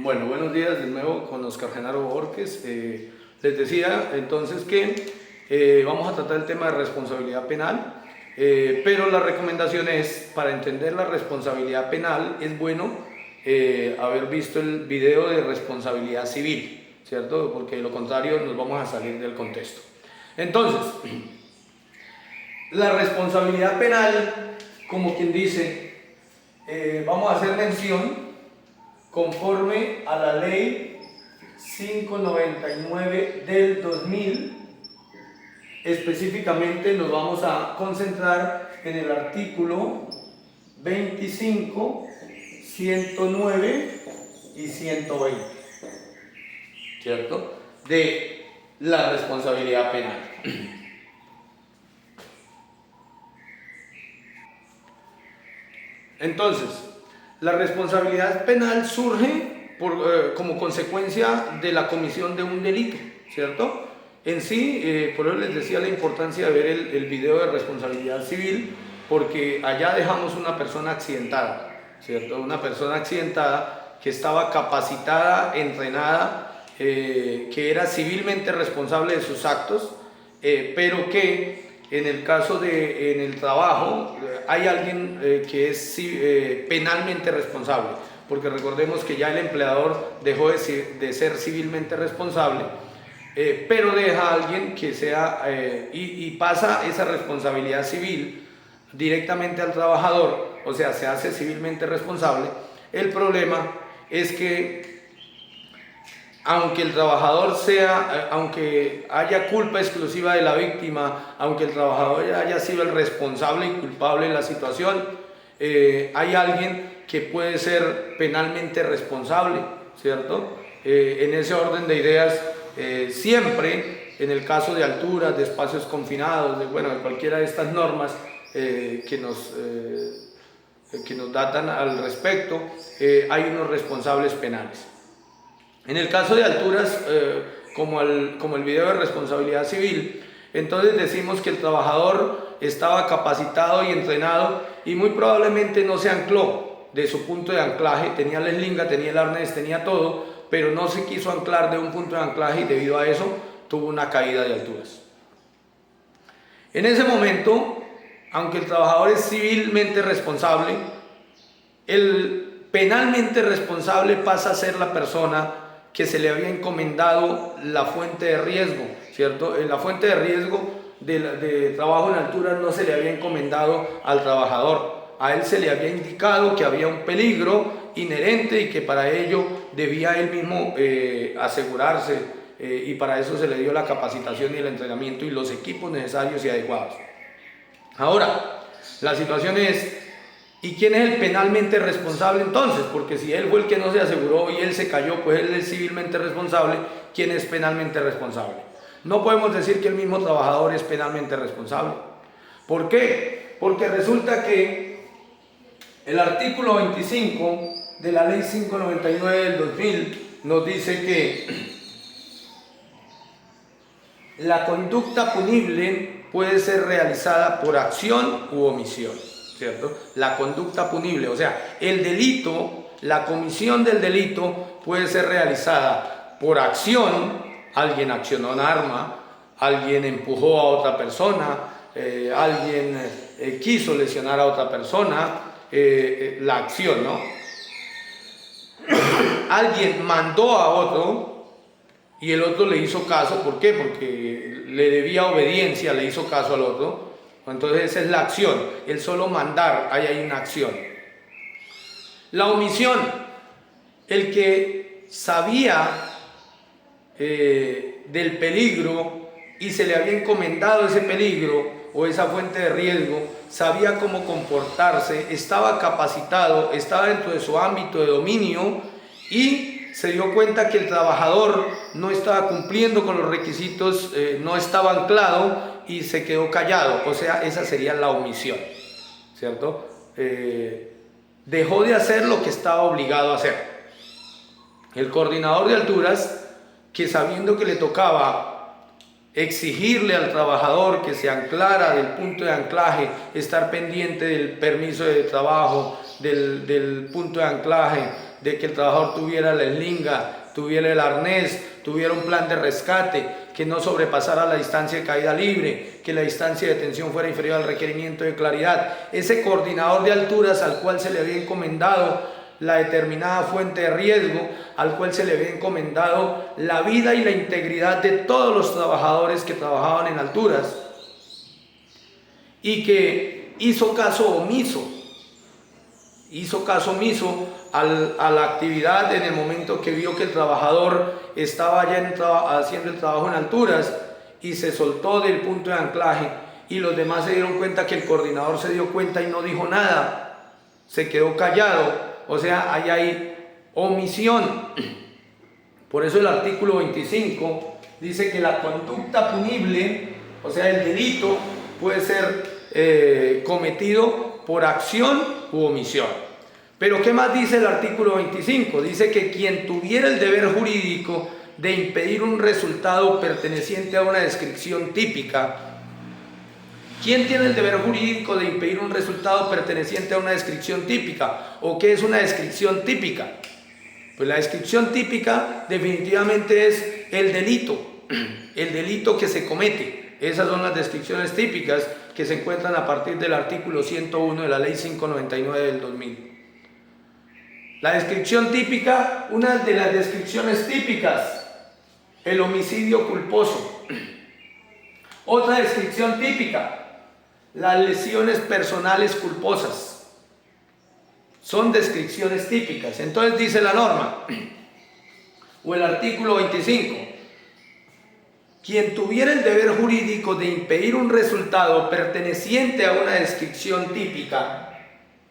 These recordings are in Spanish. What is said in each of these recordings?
Bueno, buenos días de nuevo con Oscar Genaro Borges. Les decía entonces que vamos a tratar el tema de responsabilidad penal, pero la recomendación es, para entender la responsabilidad penal, es bueno haber visto el video de responsabilidad civil, ¿cierto? Porque de lo contrario nos vamos a salir del contexto. Entonces, la responsabilidad penal, como quien dice, vamos a hacer mención conforme a la ley 599 del 2000. Específicamente nos vamos a concentrar en el artículo 25, 109 y 120, ¿cierto? De la responsabilidad penal. Entonces, la responsabilidad penal surge como consecuencia de la comisión de un delito, ¿cierto? En sí, por eso les decía la importancia de ver el video de responsabilidad civil, porque allá dejamos una persona accidentada, ¿cierto? Una persona accidentada que estaba capacitada, entrenada, que era civilmente responsable de sus actos, pero que en el caso en el trabajo hay alguien que es penalmente responsable, porque recordemos que ya el empleador dejó de ser civilmente responsable, pero deja a alguien que sea y pasa esa responsabilidad civil directamente al trabajador, o sea, se hace civilmente responsable. El problema es que aunque el trabajador aunque haya culpa exclusiva de la víctima, aunque el trabajador haya sido el responsable y culpable de la situación, hay alguien que puede ser penalmente responsable, ¿cierto? En ese orden de ideas, siempre en el caso de alturas, de espacios confinados, de cualquiera de estas normas que nos datan al respecto, hay unos responsables penales. En el caso de alturas, como el video de responsabilidad civil, entonces decimos que el trabajador estaba capacitado y entrenado y muy probablemente no se ancló de su punto de anclaje, tenía la eslinga, tenía el arnés, tenía todo, pero no se quiso anclar de un punto de anclaje y debido a eso tuvo una caída de alturas. En ese momento, aunque el trabajador es civilmente responsable, el penalmente responsable pasa a ser la persona que se le había encomendado la fuente de riesgo, ¿cierto? La fuente de riesgo de trabajo en altura no se le había encomendado al trabajador. A él se le había indicado que había un peligro inherente y que para ello debía él mismo asegurarse, y para eso se le dio la capacitación y el entrenamiento y los equipos necesarios y adecuados. Ahora, la situación es: ¿y quién es el penalmente responsable entonces? Porque si él fue el que no se aseguró y él se cayó, pues él es civilmente responsable. ¿Quién es penalmente responsable? No podemos decir que el mismo trabajador es penalmente responsable. ¿Por qué? Porque resulta que el artículo 25 de la ley 599 del 2000 nos dice que la conducta punible puede ser realizada por acción u omisión, ¿cierto? La conducta punible, o sea, el delito, la comisión del delito puede ser realizada por acción. Alguien accionó un arma, alguien empujó a otra persona, alguien quiso lesionar a otra persona, la acción, ¿no? Alguien mandó a otro y el otro le hizo caso. ¿Por qué? Porque le debía obediencia, le hizo caso al otro. Entonces esa es la acción, el solo mandar, ahí hay una acción. La omisión, el que sabía del peligro y se le había encomendado ese peligro o esa fuente de riesgo, sabía cómo comportarse, estaba capacitado, estaba dentro de su ámbito de dominio y se dio cuenta que el trabajador no estaba cumpliendo con los requisitos, no estaba anclado y se quedó callado. O sea, esa sería la omisión, ¿cierto? Dejó de hacer lo que estaba obligado a hacer. El coordinador de alturas, que sabiendo que le tocaba exigirle al trabajador que se anclara del punto de anclaje, estar pendiente del permiso de trabajo, del punto de anclaje, de que el trabajador tuviera la eslinga, tuviera el arnés, tuviera un plan de rescate, que no sobrepasara la distancia de caída libre, que la distancia de tensión fuera inferior al requerimiento de claridad. Ese coordinador de alturas al cual se le había encomendado la determinada fuente de riesgo, al cual se le había encomendado la vida y la integridad de todos los trabajadores que trabajaban en alturas, y que hizo caso omiso a la actividad en el momento que vio que el trabajador estaba ya haciendo el trabajo en alturas, y se soltó del punto de anclaje, y los demás se dieron cuenta que el coordinador se dio cuenta y no dijo nada, se quedó callado. O sea, ahí hay omisión. Por eso el artículo 25 dice que la conducta punible, o sea, el delito, puede ser cometido por acción u omisión. Pero ¿qué más dice el artículo 25? Dice que quien tuviera el deber jurídico de impedir un resultado perteneciente a una descripción típica. ¿Quién tiene el deber jurídico de impedir un resultado perteneciente a una descripción típica? ¿O qué es una descripción típica? Pues la descripción típica definitivamente es el delito que se comete. Esas son las descripciones típicas que se encuentran a partir del artículo 101 de la Ley 599 del 2000. La descripción típica, una de las descripciones típicas, el homicidio culposo. Otra descripción típica, las lesiones personales culposas. Son descripciones típicas. Entonces dice la norma, o el artículo 25, quien tuviera el deber jurídico de impedir un resultado perteneciente a una descripción típica,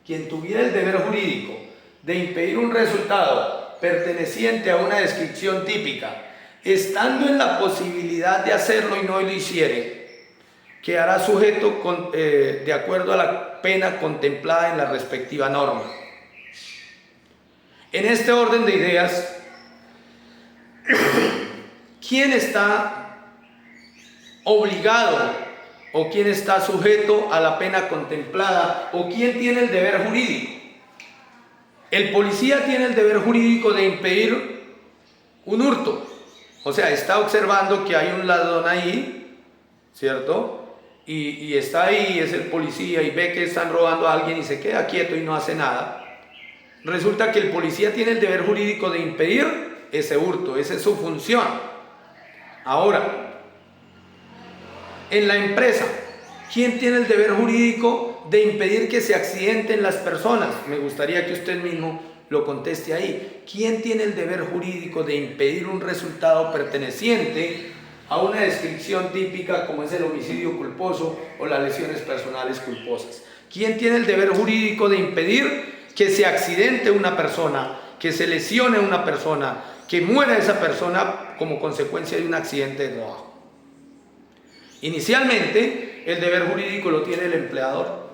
quien tuviera el deber jurídico de impedir un resultado perteneciente a una descripción típica, estando en la posibilidad de hacerlo y no lo hiciere, quedará sujeto de acuerdo a la pena contemplada en la respectiva norma. En este orden de ideas, ¿quién está obligado o quién está sujeto a la pena contemplada o quién tiene el deber jurídico? El policía tiene el deber jurídico de impedir un hurto. O sea, está observando que hay un ladrón ahí, ¿cierto? Y está ahí, es el policía, y ve que están robando a alguien y se queda quieto y no hace nada. Resulta que el policía tiene el deber jurídico de impedir ese hurto, esa es su función. Ahora, en la empresa, ¿quién tiene el deber jurídico de impedir que se accidenten las personas? Me gustaría que usted mismo lo conteste ahí. ¿Quién tiene el deber jurídico de impedir un resultado perteneciente a una descripción típica como es el homicidio culposo o las lesiones personales culposas? ¿Quién tiene el deber jurídico de impedir que se accidente una persona, que se lesione una persona, que muera esa persona como consecuencia de un accidente de trabajo? Inicialmente, el deber jurídico lo tiene el empleador,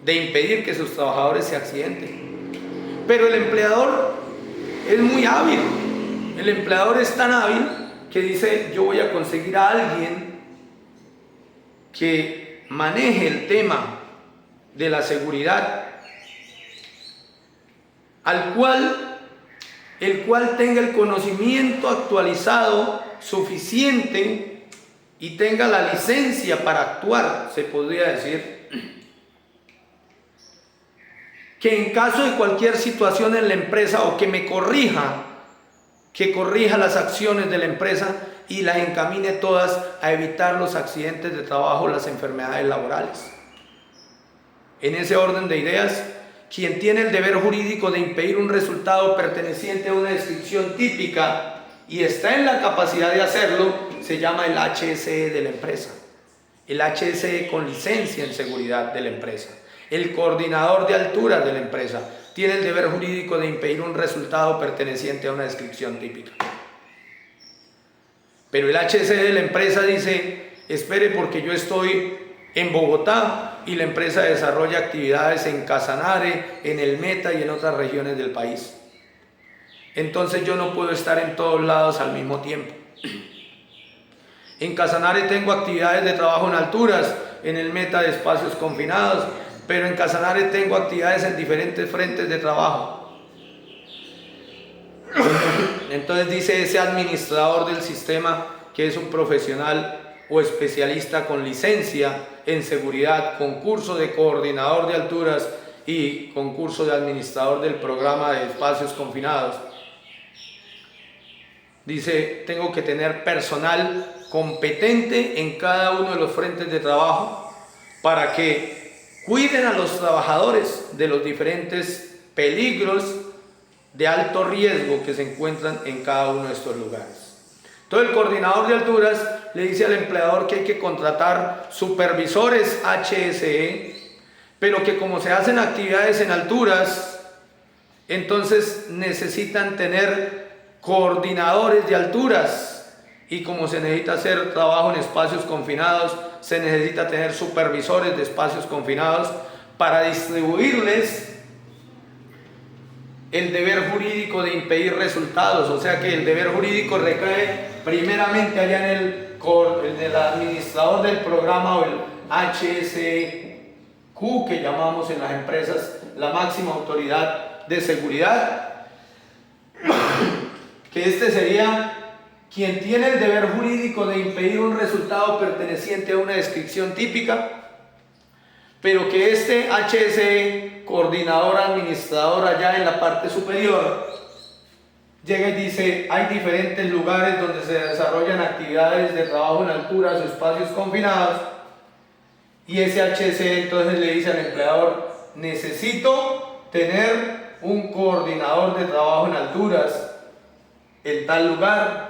de impedir que sus trabajadores se accidenten. Pero el empleador es muy hábil. El empleador es tan hábil que dice, yo voy a conseguir a alguien que maneje el tema de la seguridad, el cual tenga el conocimiento actualizado suficiente y tenga la licencia para actuar, se podría decir, que en caso de cualquier situación en la empresa o que me corrija, que corrija las acciones de la empresa y las encamine todas a evitar los accidentes de trabajo, las enfermedades laborales. En ese orden de ideas, quien tiene el deber jurídico de impedir un resultado perteneciente a una descripción típica y está en la capacidad de hacerlo, se llama el HSE de la empresa. El HSE con licencia en seguridad de la empresa. El coordinador de alturas de la empresa tiene el deber jurídico de impedir un resultado perteneciente a una descripción típica. Pero el HSE de la empresa dice, espere porque yo estoy en Bogotá y la empresa desarrolla actividades en Casanare, en el Meta y en otras regiones del país. Entonces yo no puedo estar en todos lados al mismo tiempo. En Casanare tengo actividades de trabajo en alturas, en el Meta de espacios confinados, pero en Casanare tengo actividades en diferentes frentes de trabajo. Entonces dice ese administrador del sistema que es un profesional o especialista con licencia en seguridad, concurso de coordinador de alturas y concurso de administrador del programa de espacios confinados. Dice, tengo que tener personal competente en cada uno de los frentes de trabajo para que cuiden a los trabajadores de los diferentes peligros de alto riesgo que se encuentran en cada uno de estos lugares. Entonces el coordinador de alturas le dice al empleador que hay que contratar supervisores HSE, pero que como se hacen actividades en alturas, entonces necesitan tener coordinadores de alturas, y como se necesita hacer trabajo en espacios confinados, se necesita tener supervisores de espacios confinados para distribuirles el deber jurídico de impedir resultados. O sea que el deber jurídico recae primeramente allá en el administrador del programa, o el HSQ, que llamamos en las empresas la máxima autoridad de seguridad, que este sería quien tiene el deber jurídico de impedir un resultado perteneciente a una descripción típica, pero que este HSE, coordinador administrador allá en la parte superior, llega y dice, hay diferentes lugares donde se desarrollan actividades de trabajo en alturas o espacios confinados, y ese HSE entonces le dice al empleador, necesito tener un coordinador de trabajo en alturas en tal lugar,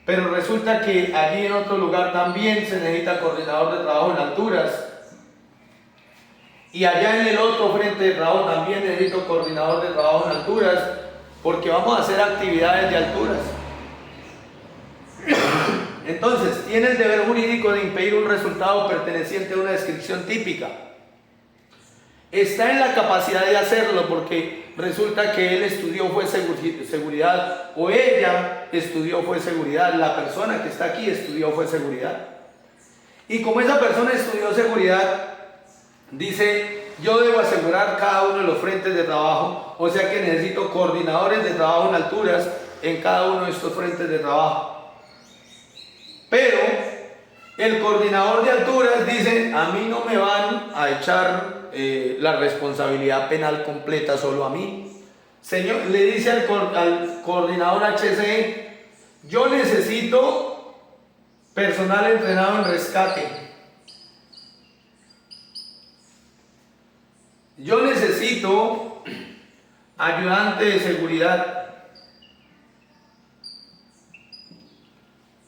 pero resulta que allí en otro lugar también se necesita coordinador de trabajo en alturas, y allá en el otro frente de trabajo también necesito coordinador de trabajo en alturas, porque vamos a hacer actividades de alturas. Entonces, tiene el deber jurídico de impedir un resultado perteneciente a una descripción típica. Está en la capacidad de hacerlo porque resulta que él estudió fue seguridad, o ella estudió fue seguridad, la persona que está aquí estudió fue seguridad. Y como esa persona estudió seguridad, dice, yo debo asegurar cada uno de los frentes de trabajo, o sea que necesito coordinadores de trabajo en alturas en cada uno de estos frentes de trabajo. Pero el coordinador de alturas dice, a mí no me van a echar la responsabilidad penal completa solo a mí. Señor, le dice al coordinador HSE, yo necesito personal entrenado en rescate. Yo necesito ayudante de seguridad.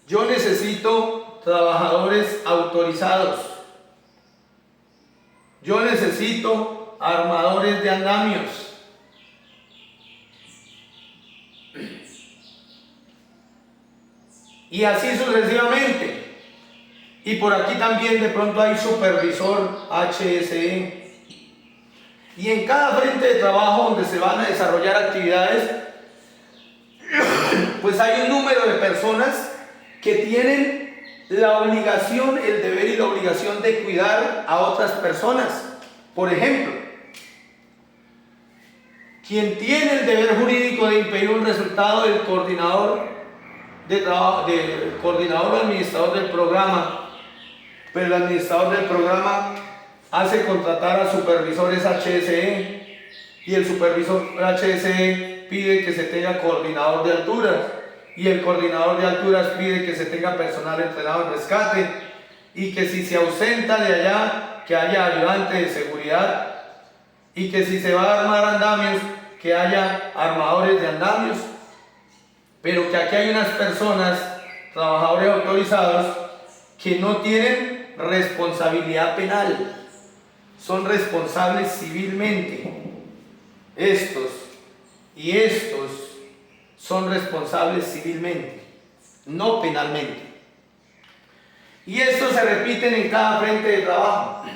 Yo necesito trabajadores autorizados. Yo necesito armadores de andamios. Y así sucesivamente. Y por aquí también de pronto hay supervisor HSE. Y en cada frente de trabajo donde se van a desarrollar actividades, pues hay un número de personas que tienen la obligación, el deber y la obligación de cuidar a otras personas. Por ejemplo, quien tiene el deber jurídico de impedir un resultado del coordinador de trabajo, del coordinador o administrador del programa, pero el administrador del programa hace contratar a supervisores HSE, y el supervisor HSE pide que se tenga coordinador de alturas, y el coordinador de alturas pide que se tenga personal entrenado en rescate, y que si se ausenta de allá, que haya ayudante de seguridad, y que si se va a armar andamios, que haya armadores de andamios. Pero que aquí hay unas personas, trabajadores autorizados, que no tienen responsabilidad penal, son responsables civilmente. Estos y estos son responsables civilmente, no penalmente. Y estos se repiten en cada frente de trabajo.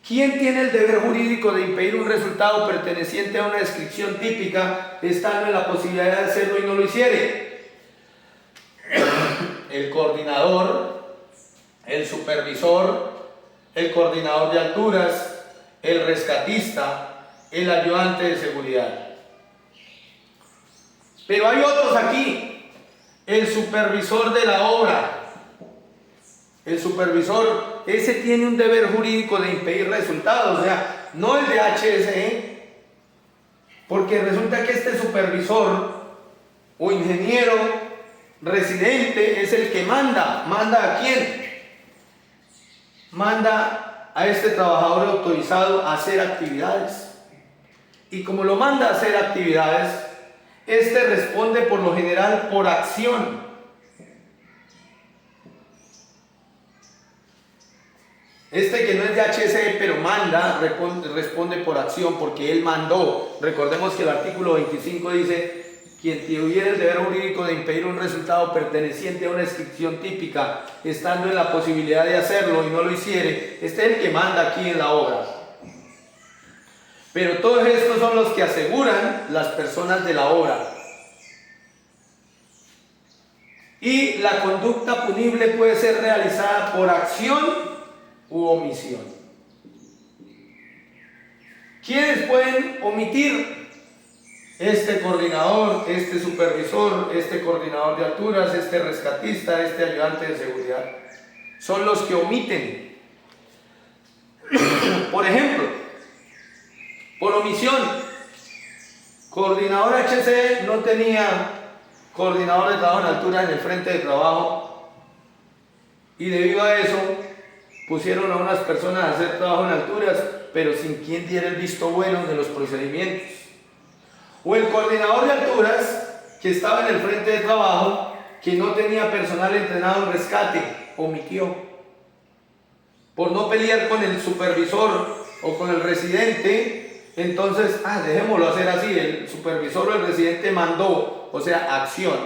¿Quién tiene el deber jurídico de impedir un resultado perteneciente a una descripción típica, estando en la posibilidad de hacerlo y no lo hiciere? El coordinador, el supervisor, el coordinador de alturas, el rescatista, el ayudante de seguridad. Pero hay otros aquí. El supervisor de la obra. El supervisor, ese tiene un deber jurídico de impedir resultados, o sea, no el de HSE, porque resulta que este supervisor o ingeniero residente es el que manda. ¿Manda a quién? Manda a este trabajador autorizado a hacer actividades. Y como lo manda a hacer actividades, este responde por lo general por acción. Este que no es de HSE pero manda, responde por acción porque él mandó. Recordemos que el artículo 25 dice: quien tuviera el deber jurídico de impedir un resultado perteneciente a una inscripción típica, estando en la posibilidad de hacerlo y no lo hiciere, este es el que manda aquí en la obra. Pero todos estos son los que aseguran las personas de la obra. Y la conducta punible puede ser realizada por acción u omisión. ¿Quiénes pueden omitir? Este coordinador, este supervisor, este coordinador de alturas, este rescatista, este ayudante de seguridad. Son los que omiten. Por ejemplo, por omisión, coordinador HC no tenía coordinador de trabajo en altura en el frente de trabajo y debido a eso pusieron a unas personas a hacer trabajo en alturas, pero sin quien diera el visto bueno de los procedimientos. O el coordinador de alturas que estaba en el frente de trabajo, que no tenía personal entrenado en rescate, omitió. Por no pelear con el supervisor o con el residente, entonces, dejémoslo hacer así, el supervisor o el residente mandó, o sea, acción.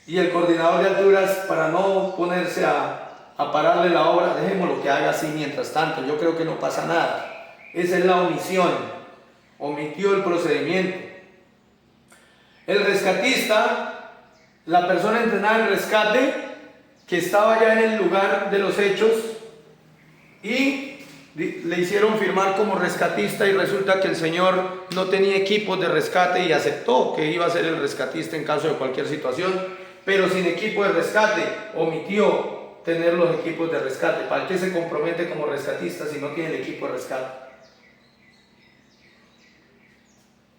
Y el coordinador de alturas, para no ponerse a pararle la obra, dejémoslo que haga así mientras tanto, yo creo que no pasa nada. Esa es la omisión, omitió el procedimiento. El rescatista, la persona entrenada en rescate, que estaba ya en el lugar de los hechos y le hicieron firmar como rescatista y resulta que el señor no tenía equipos de rescate y aceptó que iba a ser el rescatista en caso de cualquier situación, pero sin equipo de rescate, omitió tener los equipos de rescate. ¿Para qué se compromete como rescatista si no tiene el equipo de rescate?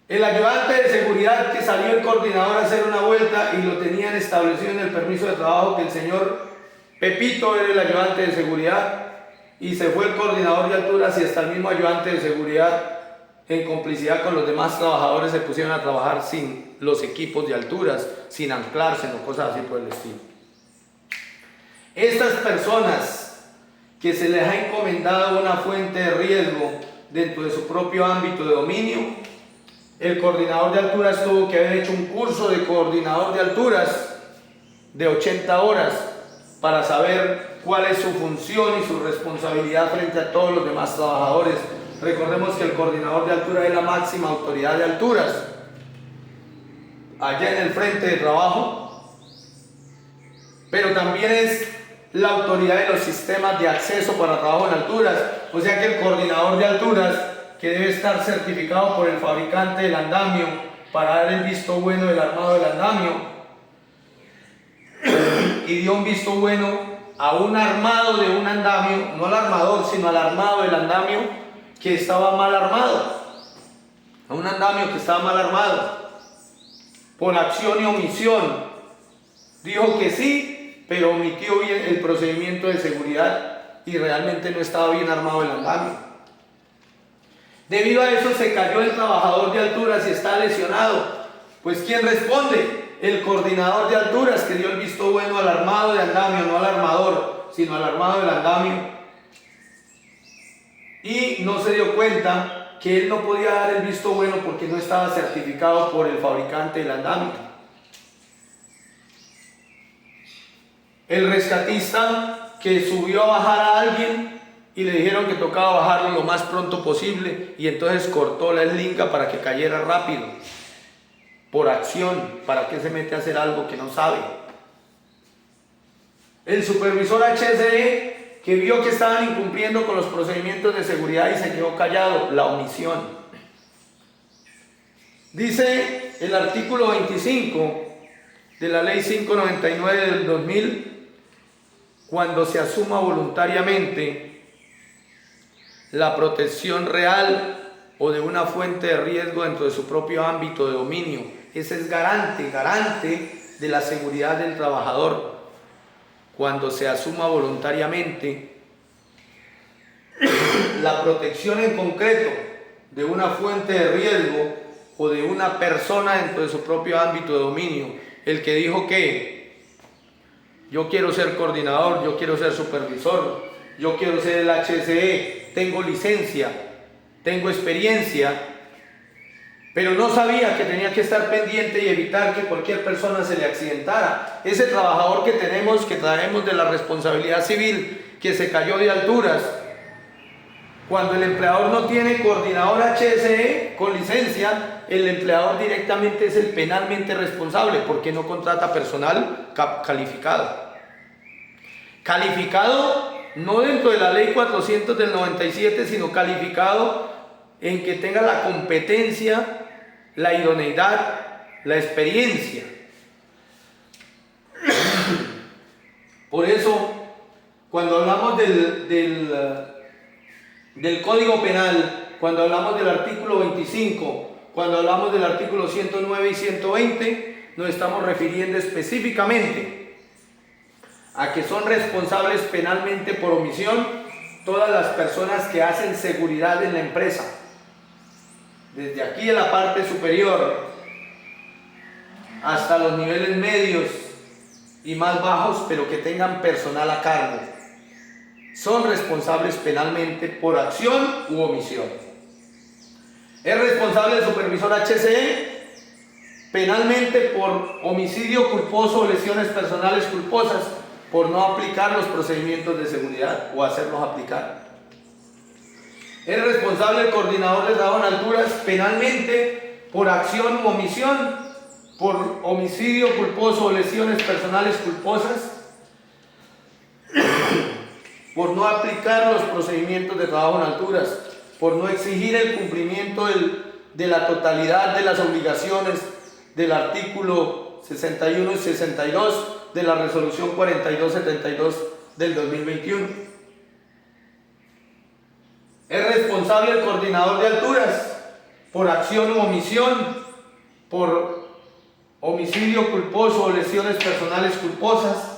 El ayudante de seguridad que salió el coordinador a hacer una vuelta y lo tenían establecido en el permiso de trabajo que el señor Pepito era el ayudante de seguridad y se fue el coordinador de alturas y hasta el mismo ayudante de seguridad en complicidad con los demás trabajadores se pusieron a trabajar sin los equipos de alturas, sin anclarse o cosas así por el estilo. Estas personas que se les ha encomendado una fuente de riesgo dentro de su propio ámbito de dominio, el coordinador de alturas tuvo que haber hecho un curso de coordinador de alturas de 80 horas para saber cuál es su función y su responsabilidad frente a todos los demás trabajadores. Recordemos que el coordinador de alturas es la máxima autoridad de alturas allá en el frente de trabajo, pero también es la autoridad de los sistemas de acceso para trabajo en alturas, o sea que el coordinador de alturas, que debe estar certificado por el fabricante del andamio para dar el visto bueno del armado del andamio, y dio un visto bueno a un armado de un andamio, no al armador, sino al armado del andamio que estaba mal armado, a un andamio que estaba mal armado, por acción y omisión. Dijo que sí, pero omitió bien el procedimiento de seguridad y realmente no estaba bien armado el andamio. Debido a eso se cayó el trabajador de alturas y está lesionado. Pues ¿quién responde? El coordinador de alturas que dio el visto bueno al armado de andamio, no al armador, sino al armado del andamio. Y no se dio cuenta que él no podía dar el visto bueno porque no estaba certificado por el fabricante del andamio. El rescatista que subió a bajar a alguien y le dijeron que tocaba bajarlo lo más pronto posible y entonces cortó la eslinga para que cayera rápido, por acción. ¿Para qué se mete a hacer algo que no sabe? El supervisor HSE que vio que estaban incumpliendo con los procedimientos de seguridad y se quedó callado, la omisión. Dice el artículo 25 de la ley 599 del 2000, cuando se asuma voluntariamente la protección real o de una fuente de riesgo dentro de su propio ámbito de dominio. Ese es garante de la seguridad del trabajador. Cuando se asuma voluntariamente la protección en concreto de una fuente de riesgo o de una persona dentro de su propio ámbito de dominio. El que dijo que yo quiero ser coordinador, yo quiero ser supervisor, yo quiero ser el HSE, tengo licencia, tengo experiencia, pero no sabía que tenía que estar pendiente y evitar que cualquier persona se le accidentara. Ese trabajador que tenemos, que traemos de la responsabilidad civil, que se cayó de alturas, cuando el empleador no tiene coordinador HSE con licencia, el empleador directamente es el penalmente responsable porque no contrata personal calificado. Calificado no dentro de la ley 400 del 97, sino calificado en que tenga la competencia, la idoneidad, la experiencia. Por eso, cuando hablamos del Código Penal, cuando hablamos del artículo 25, cuando hablamos del artículo 109 y 120, nos estamos refiriendo específicamente a que son responsables penalmente por omisión todas las personas que hacen seguridad en la empresa, desde aquí en la parte superior hasta los niveles medios y más bajos, pero que tengan personal a cargo. Son responsables penalmente por acción u omisión. Es responsable el supervisor HSE penalmente por homicidio culposo o lesiones personales culposas, por no aplicar los procedimientos de seguridad o hacerlos aplicar. Es responsable el coordinador de trabajo en alturas penalmente por acción u omisión, por homicidio culposo o lesiones personales culposas, por no aplicar los procedimientos de trabajo en alturas, por no exigir el cumplimiento de la totalidad de las obligaciones del artículo 61 y 62 de la resolución 4272 del 2021. Es responsable el coordinador de alturas por acción u omisión, por homicidio culposo o lesiones personales culposas,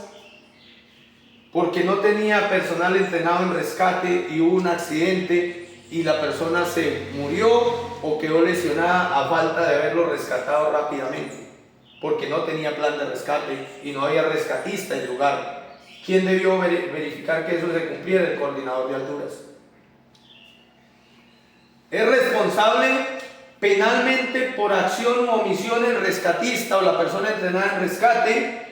porque no tenía personal entrenado en rescate y hubo un accidente y la persona se murió o quedó lesionada a falta de haberlo rescatado rápidamente, porque no tenía plan de rescate y no había rescatista en el lugar. ¿Quién debió verificar que eso se cumpliera? El coordinador de alturas. Es responsable penalmente por acción u omisión el rescatista o la persona entrenada en rescate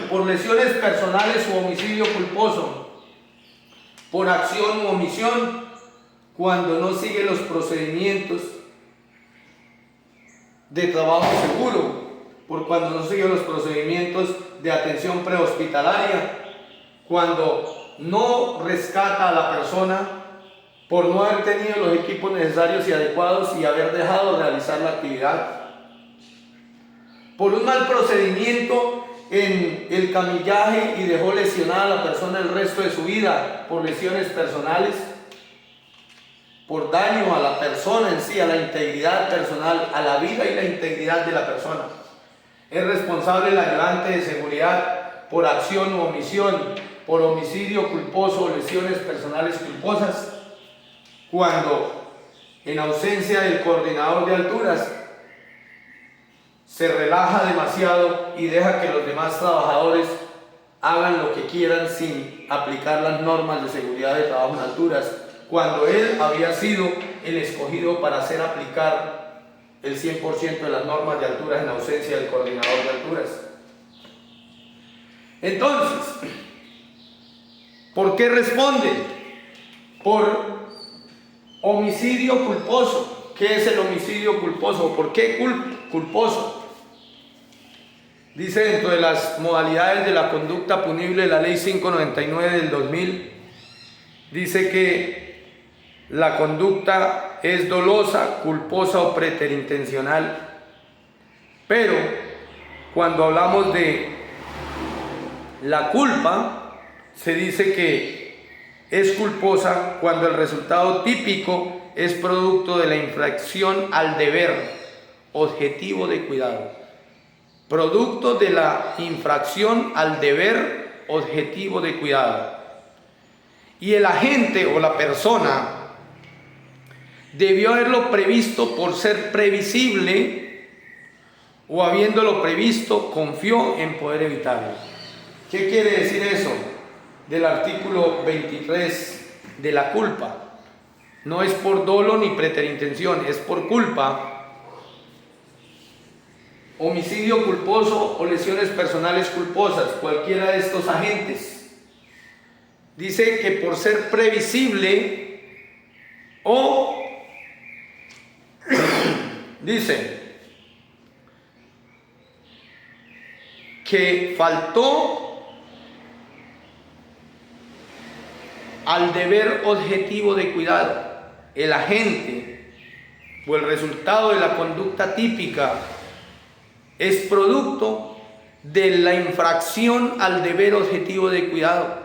por lesiones personales u homicidio culposo, por acción u omisión cuando no sigue los procedimientos de trabajo seguro, por cuando no sigue los procedimientos de atención prehospitalaria, cuando no rescata a la persona por no haber tenido los equipos necesarios y adecuados y haber dejado de realizar la actividad, por un mal procedimiento en el camillaje y dejó lesionada a la persona el resto de su vida, por lesiones personales, por daño a la persona en sí, a la integridad personal, a la vida y la integridad de la persona. Es responsable el ayudante de seguridad por acción u omisión, por homicidio culposo o lesiones personales culposas, cuando en ausencia del coordinador de alturas se relaja demasiado y deja que los demás trabajadores hagan lo que quieran sin aplicar las normas de seguridad de trabajo en alturas, cuando él había sido el escogido para hacer aplicar el 100% de las normas de alturas en ausencia del coordinador de alturas. Entonces, ¿por qué responde? Por homicidio culposo. ¿Qué es el homicidio culposo? ¿Por qué culposo? Dice dentro de las modalidades de la conducta punible de la ley 599 del 2000, dice que la conducta es dolosa, culposa o preterintencional. Pero cuando hablamos de la culpa, se dice que es culposa cuando el resultado típico es producto de la infracción al deber objetivo de cuidado. Producto de la infracción al deber objetivo de cuidado. Y el agente o la persona debió haberlo previsto por ser previsible, o habiéndolo previsto, confió en poder evitarlo. ¿Qué quiere decir eso del artículo 23 de la culpa? No es por dolo ni preterintención, es por culpa, homicidio culposo o lesiones personales culposas, cualquiera de estos agentes. Dice que por ser previsible o dice que faltó al deber objetivo de cuidado. El agente o el resultado de la conducta típica es producto de la infracción al deber objetivo de cuidado.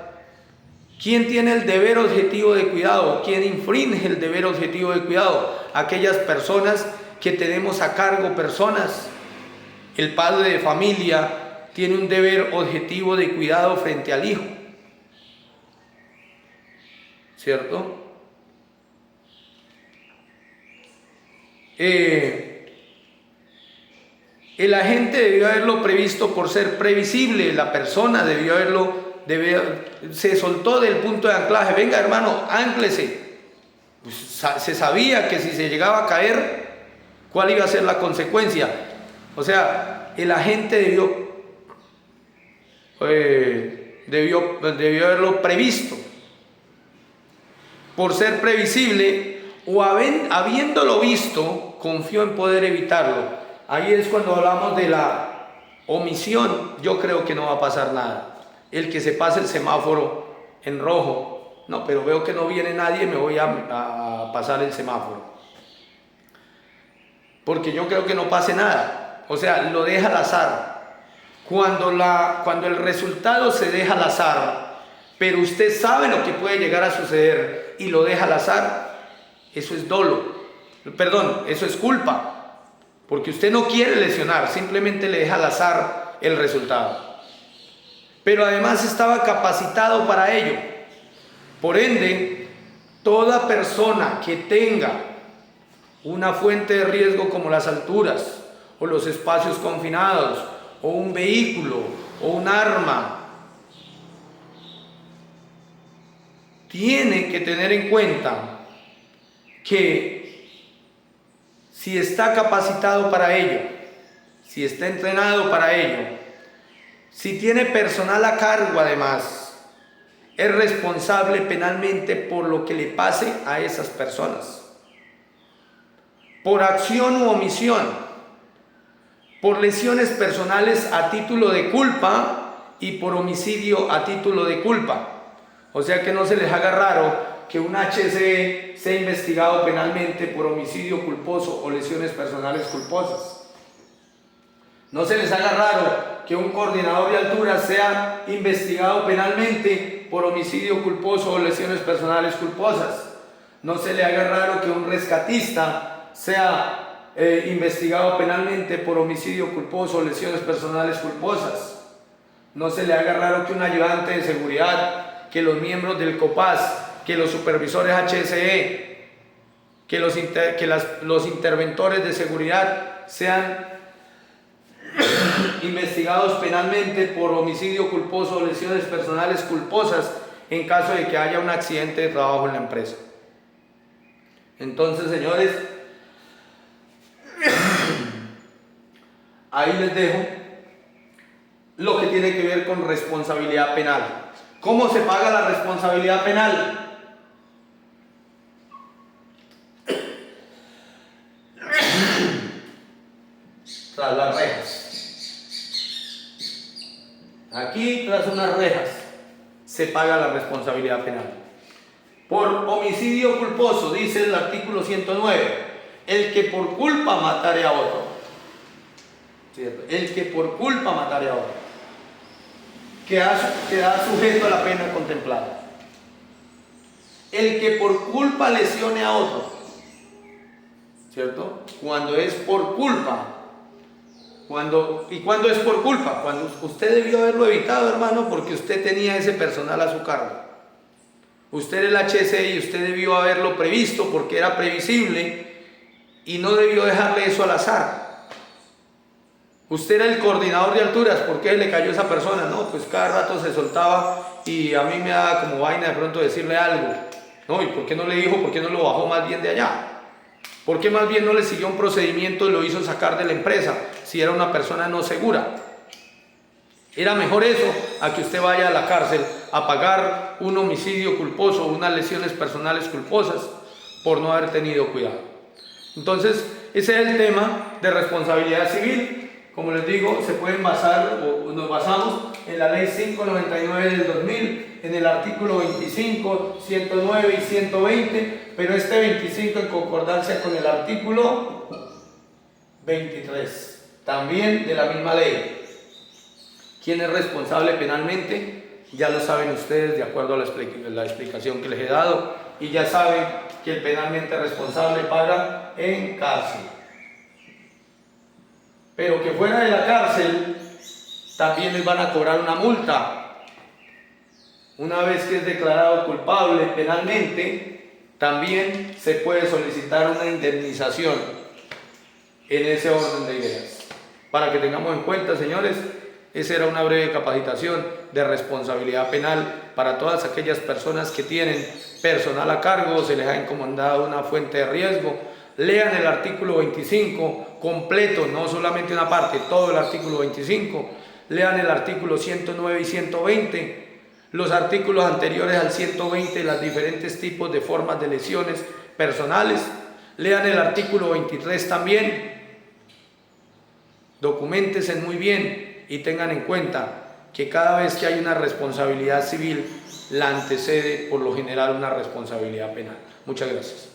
¿Quién tiene el deber objetivo de cuidado? ¿Quién infringe el deber objetivo de cuidado? Aquellas personas que tenemos a cargo personas. El padre de familia tiene un deber objetivo de cuidado frente al hijo, ¿cierto? El agente debió haberlo previsto por ser previsible, la persona se soltó del punto de anclaje. Venga, hermano, ánclese. Pues se sabía que si se llegaba a caer, ¿cuál iba a ser la consecuencia? O sea, el agente debió haberlo previsto por ser previsible, o habiéndolo visto, confió en poder evitarlo. Ahí es cuando hablamos de la omisión. Yo creo que no va a pasar nada. El que se pase el semáforo en rojo, no, pero veo que no viene nadie, me voy a pasar el semáforo, porque yo creo que no pase nada. O sea, lo deja al azar. Cuando el resultado se deja al azar, pero usted sabe lo que puede llegar a suceder y lo deja al azar, eso es dolo. Perdón, eso es culpa, porque usted no quiere lesionar, simplemente le deja al azar el resultado. Pero además estaba capacitado para ello. Por ende, toda persona que tenga una fuente de riesgo como las alturas o los espacios confinados, o un vehículo, o un arma, tiene que tener en cuenta que si está capacitado para ello, si está entrenado para ello, si tiene personal a cargo además, es responsable penalmente por lo que le pase a esas personas, por acción u omisión, por lesiones personales a título de culpa y por homicidio a título de culpa. O sea, que no se les haga raro que un HC sea investigado penalmente por homicidio culposo o lesiones personales culposas. No se les haga raro que un coordinador de alturas sea investigado penalmente por homicidio culposo o lesiones personales culposas. No se le haga raro que un rescatista sea investigado penalmente por homicidio culposo o lesiones personales culposas. No se le haga raro que un ayudante de seguridad, que los miembros del COPAS, que los supervisores HSE, que los interventores de seguridad sean investigados penalmente por homicidio culposo o lesiones personales culposas en caso de que haya un accidente de trabajo en la empresa. Entonces, señores, ahí les dejo lo que tiene que ver con responsabilidad penal. ¿Cómo se paga la responsabilidad penal? Tras las rejas. Aquí, tras unas rejas, se paga la responsabilidad penal. Por homicidio culposo, dice el artículo 109, el que por culpa matare a otro. ¿Cierto? El que por culpa matare a otro. Queda sujeto a la pena contemplada. El que por culpa lesione a otro. ¿Cierto? Cuando es por culpa. ¿Y cuándo es por culpa? Cuando usted debió haberlo evitado, hermano, porque usted tenía ese personal a su cargo. Usted era el HCI y usted debió haberlo previsto porque era previsible y no debió dejarle eso al azar. Usted era el coordinador de alturas, ¿por qué le cayó esa persona? No, pues cada rato se soltaba y a mí me da como vaina de pronto decirle algo. No, ¿y por qué no le dijo, por qué no lo bajó más bien de allá? ¿Por qué más bien no le siguió un procedimiento y lo hizo sacar de la empresa si era una persona no segura? Era mejor eso a que usted vaya a la cárcel a pagar un homicidio culposo o unas lesiones personales culposas por no haber tenido cuidado. Entonces, ese es el tema de responsabilidad civil. Como les digo, se pueden basar, o nos basamos en la ley 599 del 2000, en el artículo 25, 109 y 120, pero este 25 en concordancia con el artículo 23, también de la misma ley. ¿Quién es responsable penalmente? Ya lo saben ustedes de acuerdo a la explicación que les he dado, y ya saben que el penalmente responsable paga en cárcel. Pero que fuera de la cárcel también les van a cobrar una multa. Una vez que es declarado culpable penalmente, también se puede solicitar una indemnización en ese orden de ideas. Para que tengamos en cuenta, señores, esa era una breve capacitación de responsabilidad penal para todas aquellas personas que tienen personal a cargo, se les ha encomendado una fuente de riesgo. Lean el artículo 25 completo, no solamente una parte, todo el artículo 25. Lean el artículo 109 y 120, los artículos anteriores al 120, los diferentes tipos de formas de lesiones personales. Lean el artículo 23 también. Documéntense muy bien y tengan en cuenta que cada vez que hay una responsabilidad civil, la antecede por lo general una responsabilidad penal. Muchas gracias.